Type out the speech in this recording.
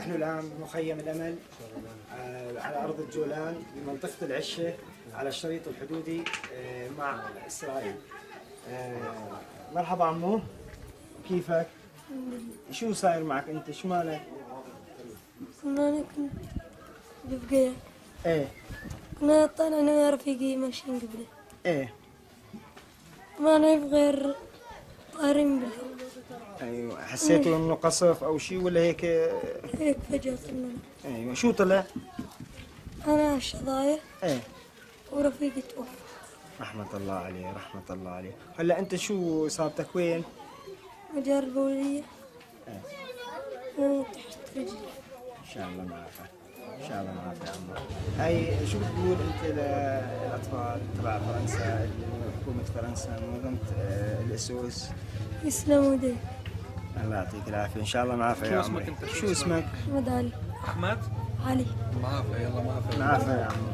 نحن الآن بمخيم الأمل على أرض الجولان بمنطقة العشة على الشريط الحدودي مع إسرائيل. مرحبا عمو، كيفك؟ شو صاير معك أنت؟ شو مالك؟ أنا كنت ببقية. إيه كنا طالع أنا ورفيقي ماشيين قبله. إيه ما نعرف غير طارين بالله. أيوة، حسيتوا إنه قصف أو شيء ولا هيك؟ هيك فجأة طلعنا. أيوة، شو طلع؟ أنا الشظايا إيه ورفيقي توفى. رحمة الله عليه، رحمة الله عليه. هلا أنت شو إصابتك وين؟ مجار بولية. إيه وتحت رجلي. إن شاء الله معافى، إن شاء الله معافى يا عمو. هاي شو بتقول أنت للأطفال تبع فرنسا، حكومة فرنسا، منظمة الأسوس؟ يسلموا ايديك. الله يعطيك العافية، إن شاء الله معافى يا شو عمو. اسمك أنت؟ شو اسمك؟ أحمد علي. أحمد؟ علي. معافى، يلا معافى. معافى يا عمو.